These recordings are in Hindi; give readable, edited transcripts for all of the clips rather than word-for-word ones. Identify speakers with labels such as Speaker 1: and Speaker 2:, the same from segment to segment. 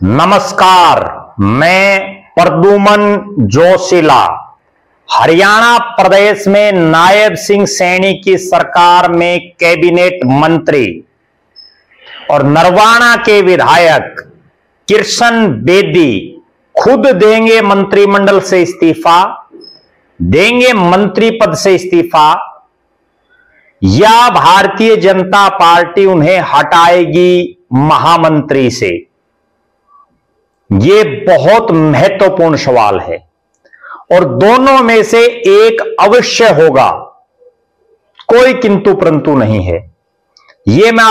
Speaker 1: नमस्कार, मैं प्रद्युमन जोशीला हरियाणा प्रदेश में नायब सिंह सैनी की सरकार में कैबिनेट मंत्री और नरवाना के विधायक कृष्ण बेदी खुद देंगे मंत्रिमंडल से इस्तीफा, देंगे मंत्री पद से इस्तीफा या भारतीय जनता पार्टी उन्हें हटाएगी महामंत्री से। यह बहुत महत्वपूर्ण सवाल है और दोनों में से एक अवश्य होगा, कोई किंतु परंतु नहीं है। यह मैं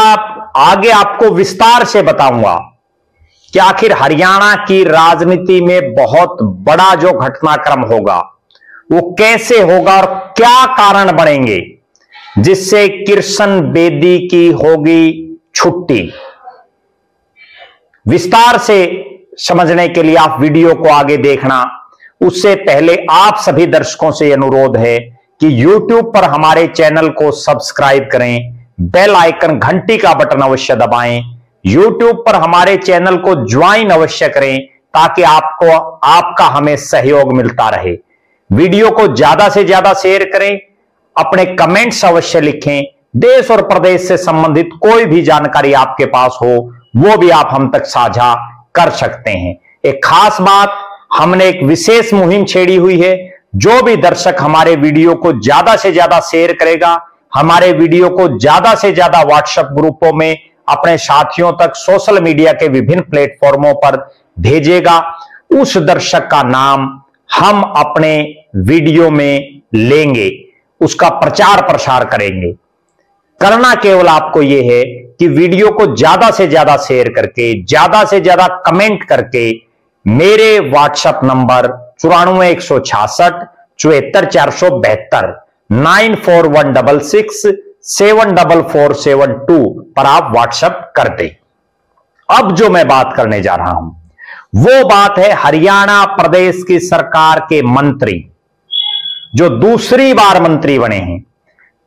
Speaker 1: आगे आपको विस्तार से बताऊंगा कि आखिर हरियाणा की राजनीति में बहुत बड़ा जो घटनाक्रम होगा वो कैसे होगा और क्या कारण बनेंगे जिससे कृष्ण बेदी की होगी छुट्टी। विस्तार से समझने के लिए आप वीडियो को आगे देखना। उससे पहले आप सभी दर्शकों से अनुरोध है कि YouTube पर हमारे चैनल को सब्सक्राइब करें, बेल आइकन घंटी का बटन अवश्य दबाएं, YouTube पर हमारे चैनल को ज्वाइन अवश्य करें ताकि आपका हमें सहयोग मिलता रहे। वीडियो को ज्यादा से ज्यादा शेयर करें, अपने कमेंट्स अवश्य लिखें। देश और प्रदेश से संबंधित कोई भी जानकारी आपके पास हो वो भी आप हम तक साझा कर सकते हैं। एक खास बात, हमने एक विशेष मुहिम छेड़ी हुई है। जो भी दर्शक हमारे वीडियो को ज्यादा से ज्यादा शेयर करेगा, हमारे वीडियो को ज्यादा से ज्यादा व्हाट्सएप ग्रुपों में अपने साथियों तक सोशल मीडिया के विभिन्न प्लेटफॉर्मों पर भेजेगा, उस दर्शक का नाम हम अपने वीडियो में लेंगे, उसका प्रचार प्रसार करेंगे। करना केवल आपको यह है कि वीडियो को ज्यादा से ज्यादा शेयर करके, ज्यादा से ज्यादा कमेंट करके मेरे व्हाट्सएप नंबर 94 166 74 472 94166 74472 पर आप व्हाट्सएप कर दें। अब जो मैं बात करने जा रहा हूं वो बात है हरियाणा प्रदेश की सरकार के मंत्री जो दूसरी बार मंत्री बने हैं।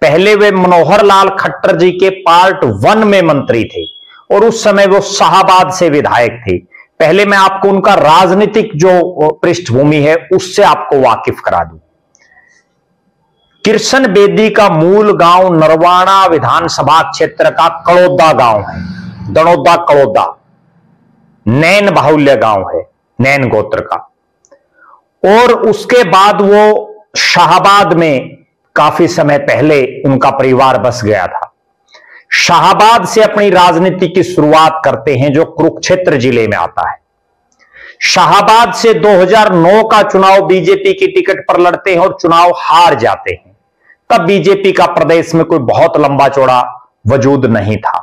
Speaker 1: पहले वे मनोहर लाल खट्टर जी के पार्ट 1 में मंत्री थे और उस समय वो शाहबाद से विधायक थे। पहले मैं आपको उनका राजनीतिक जो पृष्ठभूमि है उससे आपको वाकिफ करा दूं। कृष्ण बेदी का मूल गांव नरवाना विधानसभा क्षेत्र का कड़ौदा गांव है, दनौदा कड़ौदा, नैन बाहुल्य गांव है, नैन गोत्र का। और उसके बाद वो शाहबाद में काफी समय पहले उनका परिवार बस गया था। शाहबाद से अपनी राजनीति की शुरुआत करते हैं जो कुरुक्षेत्र जिले में आता है। शाहबाद से 2009 का चुनाव बीजेपी की टिकट पर लड़ते हैं और चुनाव हार जाते हैं। तब बीजेपी का प्रदेश में कोई बहुत लंबा चौड़ा वजूद नहीं था।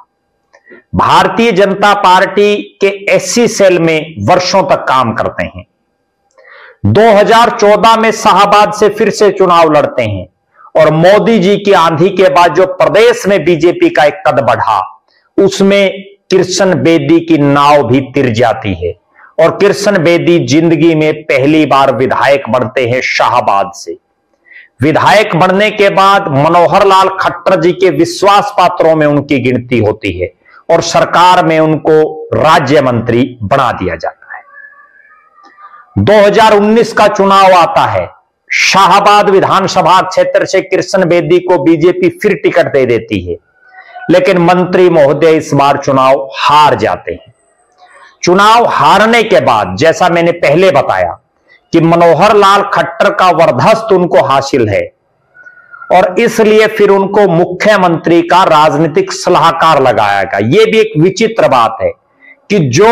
Speaker 1: भारतीय जनता पार्टी के एससी सेल में वर्षों तक काम करते हैं। 2014 में शाहबाद से फिर से चुनाव लड़ते हैं और मोदी जी की आंधी के बाद जो प्रदेश में बीजेपी का एक कद बढ़ा उसमें कृष्ण बेदी की नाव भी तिर जाती है और कृष्ण बेदी जिंदगी में पहली बार विधायक बनते हैं शाहबाद से। विधायक बनने के बाद मनोहर लाल खट्टर जी के विश्वास पात्रों में उनकी गिनती होती है और सरकार में उनको राज्य मंत्री बना दिया जाता है। 2019 का चुनाव आता है। शाहबाद विधानसभा क्षेत्र से कृष्ण बेदी को बीजेपी फिर टिकट दे देती है, लेकिन मंत्री महोदय इस बार चुनाव हार जाते हैं। चुनाव हारने के बाद जैसा मैंने पहले बताया कि मनोहर लाल खट्टर का वरदहस्त उनको हासिल है और इसलिए फिर उनको मुख्यमंत्री का राजनीतिक सलाहकार लगाया गया। यह भी एक विचित्र बात है कि जो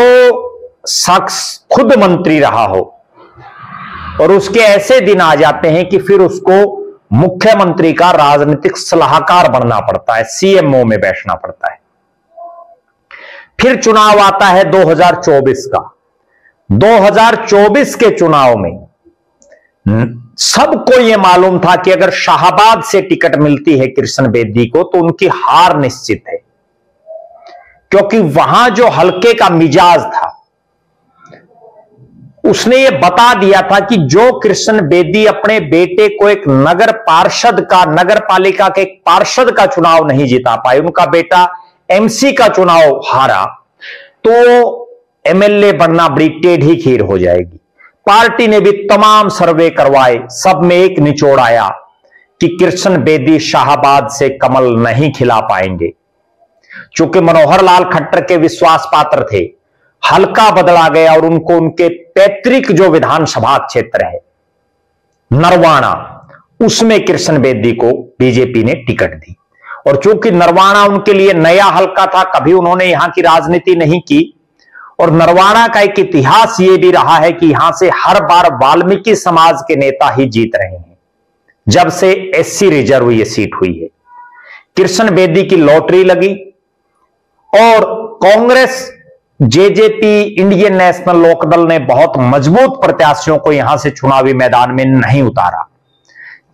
Speaker 1: शख्स खुद मंत्री रहा हो और उसके ऐसे दिन आ जाते हैं कि फिर उसको मुख्यमंत्री का राजनीतिक सलाहकार बनना पड़ता है, सीएमओ में बैठना पड़ता है। फिर चुनाव आता है 2024 का। 2024 के चुनाव में सबको यह मालूम था कि अगर शाहबाद से टिकट मिलती है कृष्ण बेदी को तो उनकी हार निश्चित है, क्योंकि वहां जो हल्के का मिजाज था उसने ये बता दिया था कि जो कृष्ण बेदी अपने बेटे को एक नगर पालिका के एक पार्षद का चुनाव नहीं जिता पाए, उनका बेटा एमसी का चुनाव हारा, तो एमएलए बनना बड़ी टेढ़ी खीर हो जाएगी। पार्टी ने भी तमाम सर्वे करवाए, सब में एक निचोड़ आया कि कृष्ण बेदी शाहाबाद से कमल नहीं खिला पाएंगे। चूंकि मनोहर लाल खट्टर के विश्वास पात्र थे, हल्का बदला गया और उनको उनके पैतृक जो विधानसभा क्षेत्र है नरवाना, उसमें कृष्ण बेदी को बीजेपी ने टिकट दी। और चूंकि नरवाना उनके लिए नया हल्का था, कभी उन्होंने यहां की राजनीति नहीं की, और नरवाना का एक इतिहास यह भी रहा है कि यहां से हर बार वाल्मीकि समाज के नेता ही जीत रहे हैं जब से एससी रिजर्व ये सीट हुई है। कृष्ण बेदी की लॉटरी लगी और Congress, JJP, Indian National Lokdal ने बहुत मजबूत प्रत्याशियों को यहां से चुनावी मैदान में नहीं उतारा,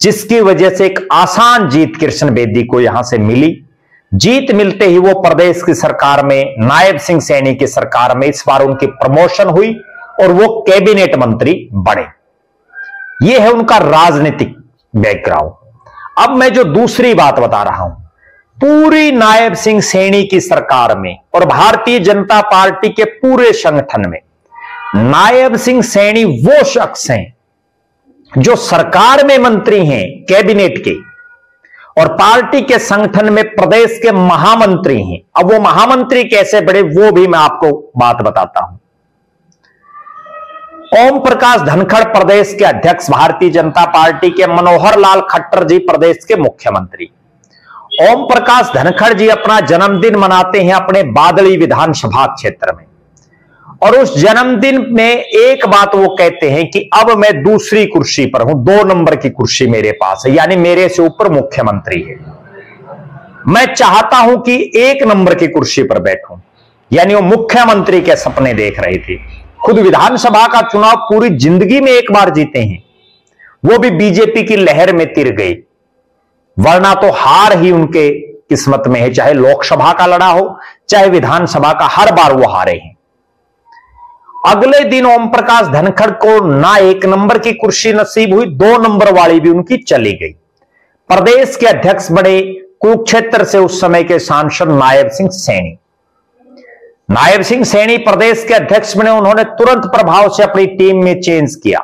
Speaker 1: जिसकी वजह से एक आसान जीत कृष्ण बेदी को यहां से मिली। जीत मिलते ही वो प्रदेश की सरकार में, नायब सिंह सैनी की सरकार में इस बार उनकी प्रमोशन हुई और वो कैबिनेट मंत्री बने। ये है उनका राजनीतिक बैकग्राउंड। अब मैं जो दूसरी बात बता रहा हूं, पूरी नायब सिंह सैनी की सरकार में और भारतीय जनता पार्टी के पूरे संगठन में नायब सिंह सैनी वो शख्स हैं जो सरकार में मंत्री हैं, कैबिनेट के, और पार्टी के संगठन में प्रदेश के महामंत्री हैं। अब वो महामंत्री कैसे बड़े, वो भी मैं आपको बात बताता हूं। ओम प्रकाश धनखड़ प्रदेश के अध्यक्ष भारतीय जनता पार्टी के, मनोहर लाल खट्टर जी प्रदेश के मुख्यमंत्री। ओम प्रकाश धनखड़ जी अपना जन्मदिन मनाते हैं अपने बादली विधानसभा क्षेत्र में, और उस जन्मदिन में एक बात वो कहते हैं कि अब मैं दूसरी कुर्सी पर हूं, 2 नंबर की कुर्सी मेरे पास है, यानी मेरे से ऊपर मुख्यमंत्री है। मैं चाहता हूं कि 1 नंबर की कुर्सी पर बैठूं, यानी वो मुख्यमंत्री के सपने देख रहे थे। खुद विधानसभा का चुनाव पूरी जिंदगी में एक बार जीते हैं, वो भी बीजेपी की लहर में तिर गई, वरना तो हार ही उनके किस्मत में है। चाहे लोकसभा का लड़ा हो, चाहे विधानसभा का, हर बार वो हारे हैं। अगले दिन ओम प्रकाश धनखड़ को ना 1 नंबर की कुर्सी नसीब हुई, 2 नंबर वाली भी उनकी चली गई। प्रदेश के अध्यक्ष बने कुरुक्षेत्र से उस समय के सांसद नायब सिंह सैनी। नायब सिंह सैनी प्रदेश के अध्यक्ष बने, उन्होंने तुरंत प्रभाव से अपनी टीम में चेंज किया।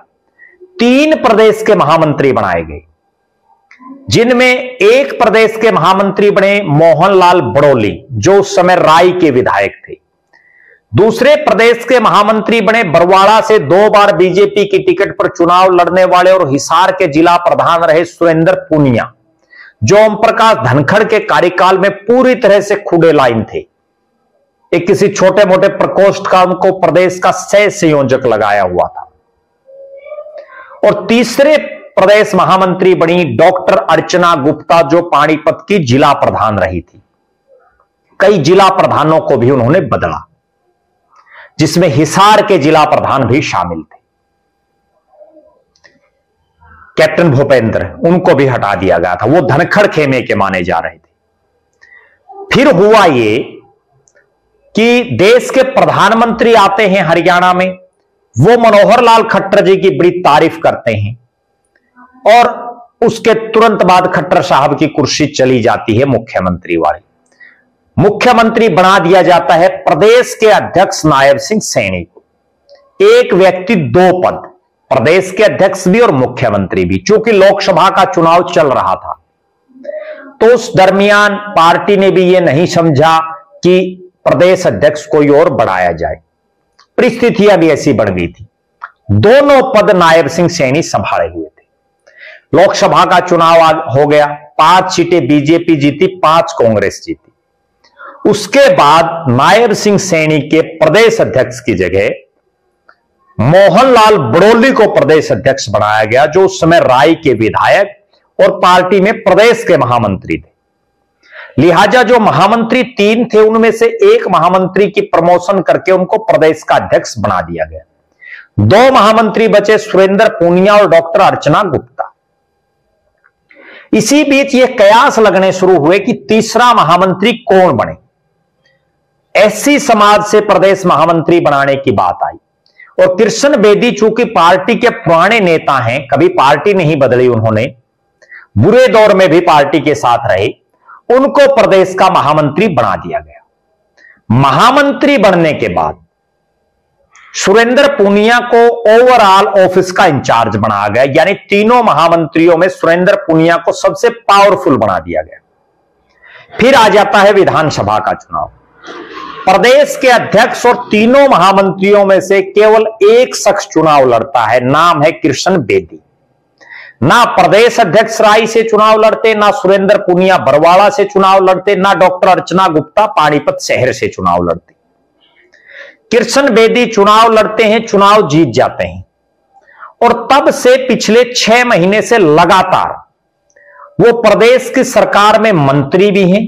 Speaker 1: 3 प्रदेश के महामंत्री बनाए गए, जिनमें एक प्रदेश के महामंत्री बने मोहनलाल बड़ोली, जो उस समय राय के विधायक थे। दूसरे प्रदेश के महामंत्री बने बरवाड़ा से 2 बार बीजेपी की टिकट पर चुनाव लड़ने वाले और हिसार के जिला प्रधान रहे सुरेंद्र पूनिया, जो ओम प्रकाश धनखड़ के कार्यकाल में पूरी तरह से खुले लाइन थे। एक किसी छोटे मोटे प्रकोष्ठ का उनको प्रदेश का सह संयोजक लगाया हुआ था। और तीसरे प्रदेश महामंत्री बनी डॉक्टर अर्चना गुप्ता, जो पानीपत की जिला प्रधान रही थी। कई जिला प्रधानों को भी उन्होंने बदला, जिसमें हिसार के जिला प्रधान भी शामिल थे। कैप्टन भूपेंद्र, उनको भी हटा दिया गया था, वो धनखड़ खेमे के माने जा रहे थे। फिर हुआ ये कि देश के प्रधानमंत्री आते हैं हरियाणा में, वो मनोहर लाल खट्टर जी की बड़ी तारीफ करते हैं, और उसके तुरंत बाद खट्टर साहब की कुर्सी चली जाती है मुख्यमंत्री वाली। मुख्यमंत्री बना दिया जाता है प्रदेश के अध्यक्ष नायब सिंह सैनी को। एक व्यक्ति 2 पद, प्रदेश के अध्यक्ष भी और मुख्यमंत्री भी। चूंकि लोकसभा का चुनाव चल रहा था, तो उस दरमियान पार्टी ने भी यह नहीं समझा कि प्रदेश अध्यक्ष कोई और बढ़ाया जाए। परिस्थितियां भी ऐसी बढ़ गई थी। दोनों पद नायब सिंह सैनी संभाले हुए थे। लोकसभा का चुनाव हो गया, 5 सीटें बीजेपी जीती, 5 कांग्रेस जीती। उसके बाद नायब सिंह सैनी के प्रदेश अध्यक्ष की जगह मोहनलाल बड़ोली को प्रदेश अध्यक्ष बनाया गया, जो उस समय राय के विधायक और पार्टी में प्रदेश के महामंत्री थे। लिहाजा जो महामंत्री 3 थे, उनमें से एक महामंत्री की प्रमोशन करके उनको प्रदेश का अध्यक्ष बना दिया गया। 2 महामंत्री बचे, सुरेंद्र पूनिया और डॉक्टर अर्चना गुप्ता। इसी बीच ये कयास लगने शुरू हुए कि तीसरा महामंत्री कौन बने। एससी समाज से प्रदेश महामंत्री बनाने की बात आई, और कृष्ण बेदी चूंकि पार्टी के पुराने नेता हैं, कभी पार्टी नहीं बदली उन्होंने, बुरे दौर में भी पार्टी के साथ रहे, उनको प्रदेश का महामंत्री बना दिया गया। महामंत्री बनने के बाद सुरेंद्र पूनिया को ओवरऑल ऑफिस का इंचार्ज बनाया गया, यानी तीनों महामंत्रियों में सुरेंद्र पूनिया को सबसे पावरफुल बना दिया गया। फिर आ जाता है विधानसभा का चुनाव। प्रदेश के अध्यक्ष और तीनों महामंत्रियों में से केवल एक शख्स चुनाव लड़ता है, नाम है कृष्ण बेदी। ना प्रदेश अध्यक्ष राय से चुनाव लड़ते, ना सुरेंद्र पूनिया बरवाड़ा से चुनाव लड़ते, ना डॉक्टर अर्चना गुप्ता पानीपत शहर से चुनाव लड़ते। कृष्ण बेदी चुनाव लड़ते हैं, चुनाव जीत जाते हैं, और तब से पिछले 6 महीने से लगातार वो प्रदेश की सरकार में मंत्री भी हैं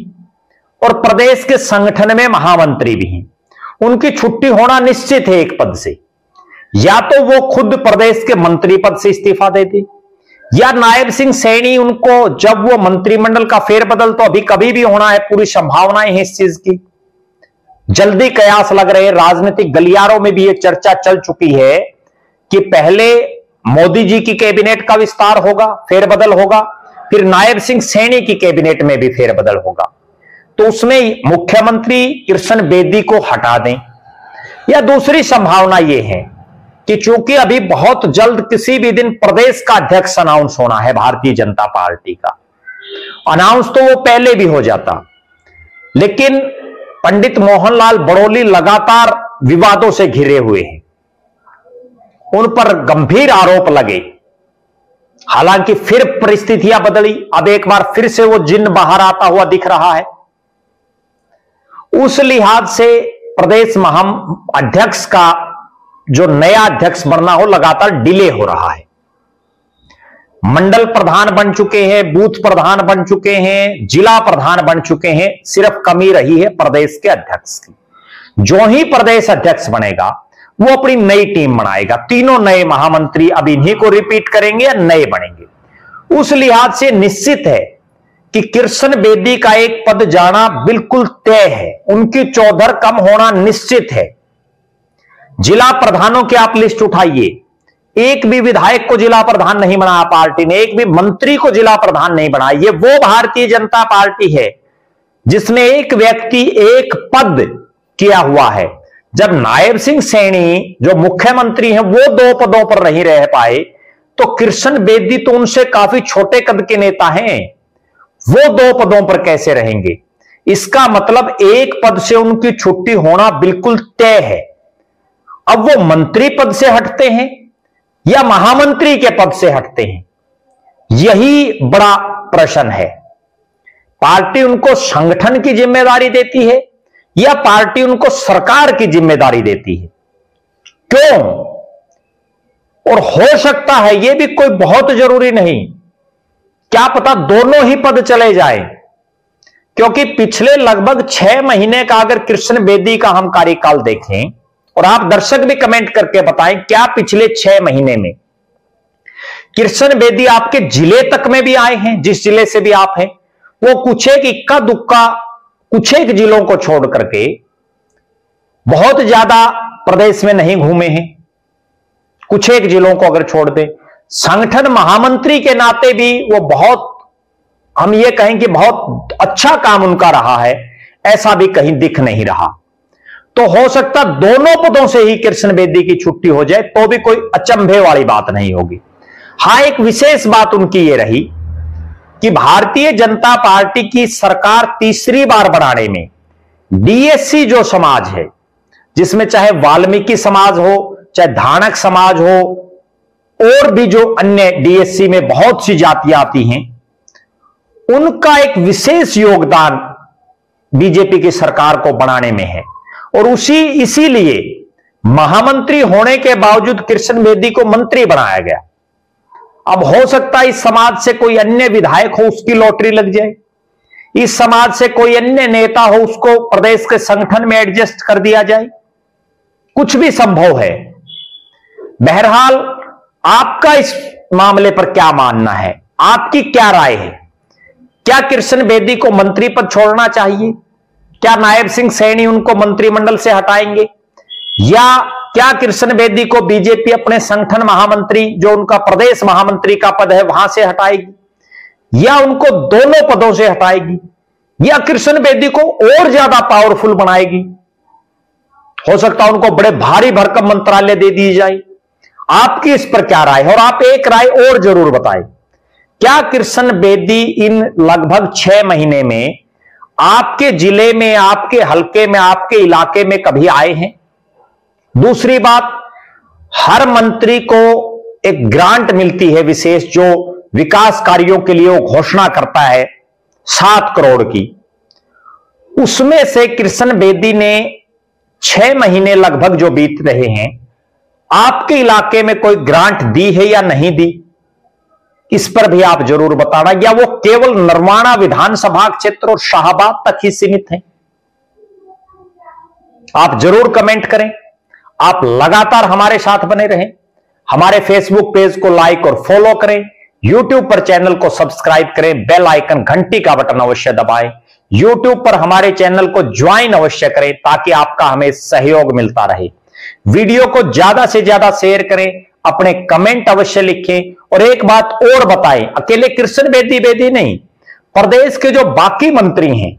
Speaker 1: और प्रदेश के संगठन में महामंत्री भी हैं। उनकी छुट्टी होना निश्चित है एक पद से, या तो वो खुद प्रदेश के मंत्री पद से इस्तीफा दे दे, या नायब सिंह सैनी उनको, जब वो मंत्रिमंडल का फेरबदल तो अभी कभी भी होना है, पूरी संभावनाएं हैं इस चीज की, जल्दी कयास लग रहे हैं। राजनीतिक गलियारों में भी ये चर्चा चल चुकी है कि पहले मोदी जी की कैबिनेट का विस्तार होगा, फेरबदल होगा, फिर नायब सिंह सैनी की कैबिनेट में भी फेरबदल होगा, तो उसमें मुख्यमंत्री कृष्ण बेदी को हटा दें। या दूसरी संभावना यह है कि चूंकि अभी बहुत जल्द किसी भी दिन प्रदेश का अध्यक्ष अनाउंस होना है भारतीय जनता पार्टी का, अनाउंस तो वो पहले भी हो जाता, लेकिन पंडित मोहनलाल बड़ोली लगातार विवादों से घिरे हुए हैं, उन पर गंभीर आरोप लगे। हालांकि फिर परिस्थितियां बदली, अब एक बार फिर से वो जिन्न बाहर आता हुआ दिख रहा है। उस लिहाज से प्रदेश अध्यक्ष का जो नया अध्यक्ष बनना हो लगातार डिले हो रहा है। मंडल प्रधान बन चुके हैं, बूथ प्रधान बन चुके हैं, जिला प्रधान बन चुके हैं, सिर्फ कमी रही है प्रदेश के अध्यक्ष की। जो ही प्रदेश अध्यक्ष बनेगा वो अपनी नई टीम बनाएगा, तीनों नए महामंत्री अब इन्हीं को रिपीट करेंगे या नए बनेंगे। उस लिहाज से निश्चित है कि कृष्ण बेदी का एक पद जाना बिल्कुल तय है, उनकी चौधर कम होना निश्चित है। जिला प्रधानों की आप लिस्ट उठाइए, एक भी विधायक को जिला प्रधान नहीं बनाया पार्टी ने, एक भी मंत्री को जिला प्रधान नहीं बनाया। ये वो भारतीय जनता पार्टी है जिसने एक व्यक्ति एक पद किया हुआ है। जब नायब सिंह सैनी जो मुख्यमंत्री हैं वो 2 पदों पर नहीं रह पाए, तो कृष्ण बेदी तो उनसे काफी छोटे कद के नेता हैं, वो 2 पदों पर कैसे रहेंगे? इसका मतलब एक पद से उनकी छुट्टी होना बिल्कुल तय है। अब वो मंत्री पद से हटते हैं या महामंत्री के पद से हटते हैं, यही बड़ा प्रश्न है। पार्टी उनको संगठन की जिम्मेदारी देती है या पार्टी उनको सरकार की जिम्मेदारी देती है? क्यों? और हो सकता है यह भी कोई बहुत जरूरी नहीं, क्या पता दोनों ही पद चले जाए, क्योंकि पिछले लगभग 6 महीने का अगर कृष्ण बेदी का हम कार्यकाल देखें, और आप दर्शक भी कमेंट करके बताएं क्या पिछले 6 महीने में कृष्ण बेदी आपके जिले तक में भी आए हैं, जिस जिले से भी आप हैं, वो कुछ एक इक्का दुक्का कुछ एक जिलों को छोड़ करके बहुत ज्यादा प्रदेश में नहीं घूमे हैं। कुछ एक जिलों को अगर छोड़ दे, संगठन महामंत्री के नाते भी वो बहुत, हम ये कहें कि बहुत अच्छा काम उनका रहा है, ऐसा भी कहीं दिख नहीं रहा। तो हो सकता दोनों पदों से ही कृष्ण बेदी की छुट्टी हो जाए, तो भी कोई अचंभे वाली बात नहीं होगी। हां, एक विशेष बात उनकी ये रही कि भारतीय जनता पार्टी की सरकार तीसरी बार बनाने में डीएससी जो समाज है, जिसमें चाहे वाल्मीकि समाज हो, चाहे धानक समाज हो, और भी जो अन्य डीएससी में बहुत सी जातियां आती हैं, उनका एक विशेष योगदान बीजेपी की सरकार को बनाने में है। और इसीलिए महामंत्री होने के बावजूद कृष्ण बेदी को मंत्री बनाया गया। अब हो सकता है इस समाज से कोई अन्य विधायक हो, उसकी लॉटरी लग जाए, इस समाज से कोई अन्य नेता हो, उसको प्रदेश के संगठन में एडजस्ट कर दिया जाए, कुछ भी संभव है। बहरहाल आपका इस मामले पर क्या मानना है, आपकी क्या राय है? क्या कृष्ण बेदी को मंत्री पद छोड़ना चाहिए? क्या नायब सिंह सैनी उनको मंत्रिमंडल से हटाएंगे? या क्या कृष्ण बेदी को बीजेपी अपने संगठन महामंत्री, जो उनका प्रदेश महामंत्री का पद है, वहां से हटाएगी? या उनको दोनों पदों से हटाएगी? या कृष्ण बेदी को और ज्यादा पावरफुल बनाएगी? हो सकता है उनको बड़े भारी भरकम मंत्रालय दे दी जाए। आपकी इस पर क्या राय है? और आप एक राय और जरूर बताएं, क्या कृष्ण बेदी इन लगभग 6 महीने में आपके जिले में, आपके हलके में, आपके इलाके में कभी आए हैं? दूसरी बात, हर मंत्री को एक ग्रांट मिलती है विशेष, जो विकास कार्यों के लिए वो घोषणा करता है 7 करोड़ की। उसमें से कृष्ण बेदी ने 6 महीने लगभग जो बीत रहे हैं, आपके इलाके में कोई ग्रांट दी है या नहीं दी? इस पर भी आप जरूर बताना। या वो केवल नरवाना विधानसभा क्षेत्र और शाहबाद तक ही सीमित है? आप जरूर कमेंट करें। आप लगातार हमारे साथ बने रहें। हमारे फेसबुक पेज को लाइक और फॉलो करें, यूट्यूब पर चैनल को सब्सक्राइब करें, बेल आइकन घंटी का बटन अवश्य दबाएं, यूट्यूब पर हमारे चैनल को ज्वाइन अवश्य करें ताकि आपका हमें सहयोग मिलता रहे। वीडियो को ज्यादा से ज्यादा शेयर करें, अपने कमेंट अवश्य लिखें। और एक बात और बताएं, अकेले कृष्ण बेदी नहीं, प्रदेश के जो बाकी मंत्री हैं,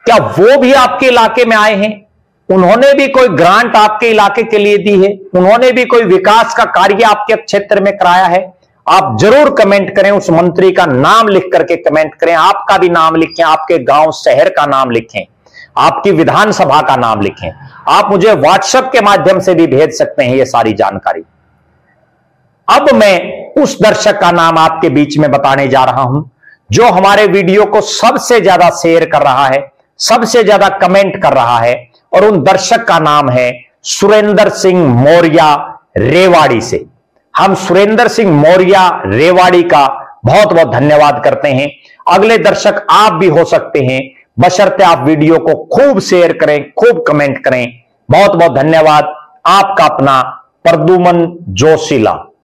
Speaker 1: क्या वो भी आपके इलाके में आए हैं? उन्होंने भी कोई ग्रांट आपके इलाके के लिए दी है? उन्होंने भी कोई विकास का कार्य आपके क्षेत्र में कराया है? आप जरूर कमेंट करें, उस मंत्री का नाम लिख करके कमेंट करें, आपका भी नाम लिखें, आपके गांव शहर का नाम लिखें, आपकी विधानसभा का नाम लिखें। आप मुझे व्हाट्सएप के माध्यम से भी भेज सकते हैं ये सारी जानकारी। अब मैं उस दर्शक का नाम आपके बीच में बताने जा रहा हूं जो हमारे वीडियो को सबसे ज्यादा शेयर कर रहा है, सबसे ज्यादा कमेंट कर रहा है, और उन दर्शक का नाम है सुरेंद्र सिंह मौर्य रेवाड़ी से। हम सुरेंद्र सिंह मौर्य रेवाड़ी का बहुत बहुत धन्यवाद करते हैं। अगले दर्शक आप भी हो सकते हैं, बशर्ते आप वीडियो को खूब शेयर करें, खूब कमेंट करें। बहुत बहुत धन्यवाद। आपका अपना प्रद्युमन जोशीला।